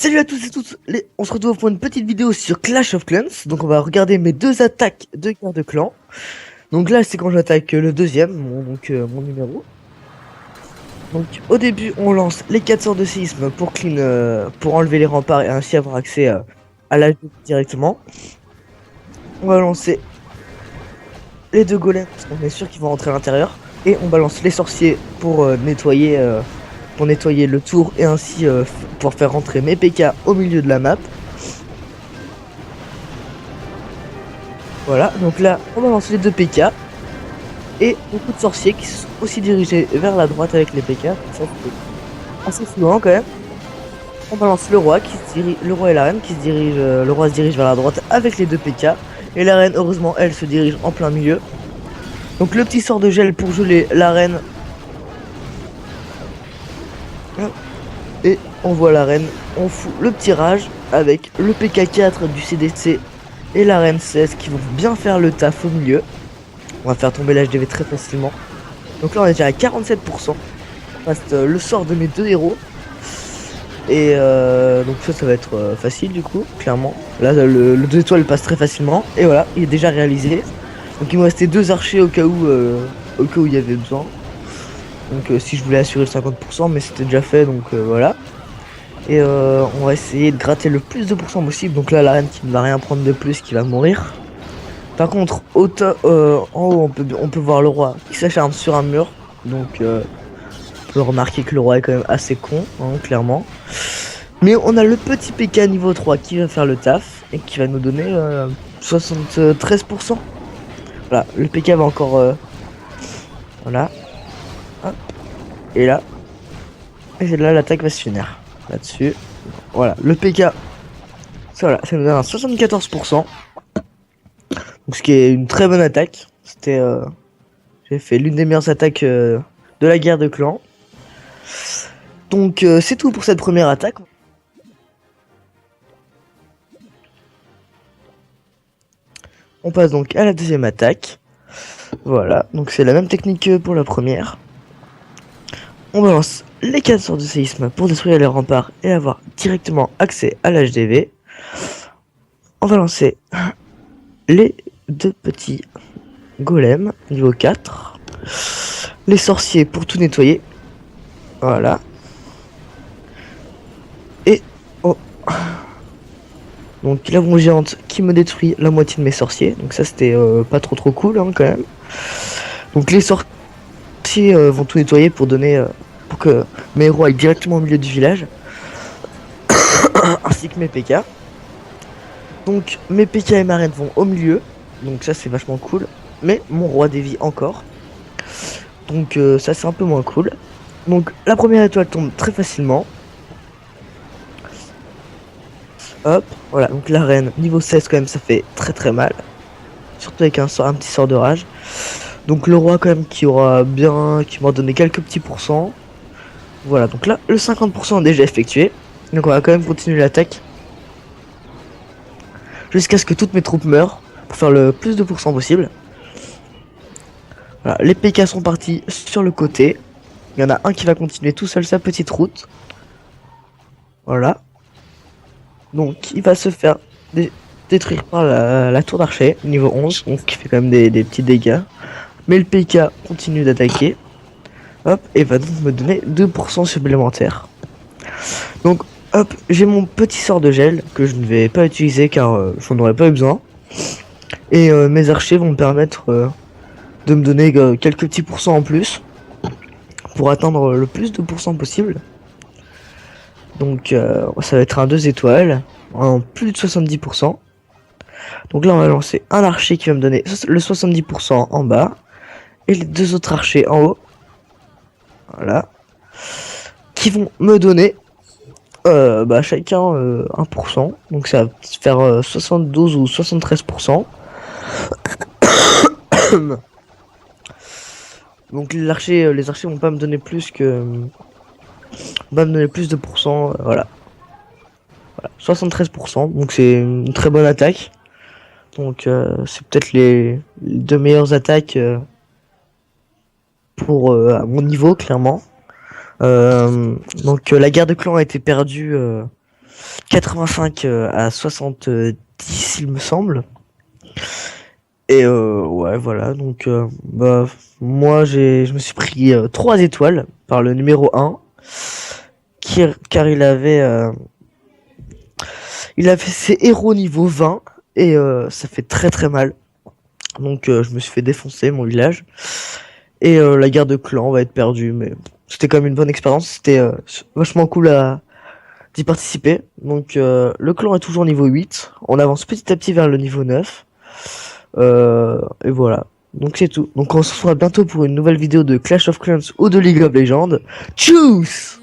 Salut à tous et toutes, on se retrouve pour une petite vidéo sur Clash of Clans. Donc on va regarder mes deux attaques de guerre de clan. Donc là c'est quand j'attaque le deuxième, mon numéro. Donc au début on lance les 4 sorts de séisme pour clean, pour enlever les remparts et ainsi avoir accès à l'âge directement. On va lancer les deux golems parce qu'on est sûr qu'ils vont rentrer à l'intérieur. Et on balance les sorciers pour nettoyer le tour et ainsi pour faire rentrer mes PK au milieu de la map. Voilà, donc là on balance les deux PK et beaucoup de sorciers qui sont aussi dirigés vers la droite avec les PK. Ça c'est assez fluent quand même. On balance le roi le roi et la reine qui se dirigent, le roi se dirige vers la droite avec les deux PK et la reine heureusement elle se dirige en plein milieu. Donc le petit sort de gel pour geler la reine. Et on voit la reine, on fout le petit rage avec le PK4 du CDC et la reine 16 qui vont bien faire le taf au milieu. On va faire tomber l'HDV très facilement. Donc là on est déjà à 47%. Il reste le sort de mes deux héros. Et donc ça va être facile du coup, clairement. Là le 2 étoiles passe très facilement. Et voilà, il est déjà réalisé. Donc il me restait deux archers au cas où il y avait besoin. Donc si je voulais assurer le 50%, mais c'était déjà fait, donc voilà. Et on va essayer de gratter le plus de pourcents possible. Donc là la reine qui ne va rien prendre de plus, qui va mourir. Par contre, en haut, on peut voir le roi qui s'acharne sur un mur. Donc, on peut remarquer que le roi est quand même assez con, hein, clairement. Mais on a le petit PK niveau 3 qui va faire le taf et qui va nous donner 73%. Voilà, le PK va encore... voilà. Hop. Et là. Et là, l'attaque va se finir. Là-dessus. Voilà, le PK. Voilà, ça nous donne un 74%. Donc ce qui est une très bonne attaque. C'était j'ai fait l'une des meilleures attaques de la guerre de clan. Donc c'est tout pour cette première attaque. On passe donc à la deuxième attaque. Voilà, donc c'est la même technique que pour la première. On balance les 4 sorts de séisme pour détruire les remparts et avoir directement accès à l'HDV. On va lancer les deux petits golems niveau 4. Les sorciers pour tout nettoyer. Voilà. Et oh. Donc la bombe géante qui me détruit la moitié de mes sorciers. Donc ça c'était pas trop cool hein, quand même. Donc les sorciers vont tout nettoyer pour donner pour que mes héros aillent directement au milieu du village. Ainsi que mes PK. Donc mes PK et ma reine vont au milieu. Donc ça c'est vachement cool. Mais mon roi dévie encore. Donc ça c'est un peu moins cool. Donc la première étoile tombe très facilement. Hop, voilà, donc la reine niveau 16 quand même ça fait très mal. Surtout avec un petit sort de rage. Donc le roi quand même qui m'aura donné quelques petits pourcents. Voilà, donc là le 50% est déjà effectué. Donc on va quand même continuer l'attaque. Jusqu'à ce que toutes mes troupes meurent. Pour faire le plus de pourcents possible. Voilà, les PK sont partis sur le côté. Il y en a un qui va continuer tout seul sa petite route. Voilà. Donc il va se faire détruire par la tour d'archer, niveau 11, donc qui fait quand même des petits dégâts. Mais le PK continue d'attaquer. Hop, et va donc me donner 2% supplémentaires. Donc hop, j'ai mon petit sort de gel que je ne vais pas utiliser car j'en aurais pas eu besoin. Et mes archers vont me permettre de me donner quelques petits pourcents en plus. Pour atteindre le plus de pourcents possible. Donc ça va être un 2 étoiles en plus de 70%. Donc là on va lancer un archer qui va me donner le 70% en bas et les deux autres archers en haut. Voilà. Qui vont me donner chacun 1%. Donc ça va faire 72 ou 73%. Donc les archers vont pas me donner plus de pourcents, voilà. 73%, donc c'est une très bonne attaque. Donc c'est peut-être les deux meilleures attaques pour à mon niveau clairement. Donc la guerre de clan a été perdue 85 à 70 il me semble. Et ouais voilà donc bah moi je me suis pris 3 étoiles par le numéro 1 car il avait ses héros niveau 20 et ça fait très très mal. Donc je me suis fait défoncer mon village et la guerre de clan va être perdue mais c'était quand même une bonne expérience, c'était vachement cool à d'y participer. Donc le clan est toujours niveau 8, on avance petit à petit vers le niveau 9. Et voilà. Donc c'est tout. Donc on se revoit bientôt pour une nouvelle vidéo de Clash of Clans ou de League of Legends. Tchuss!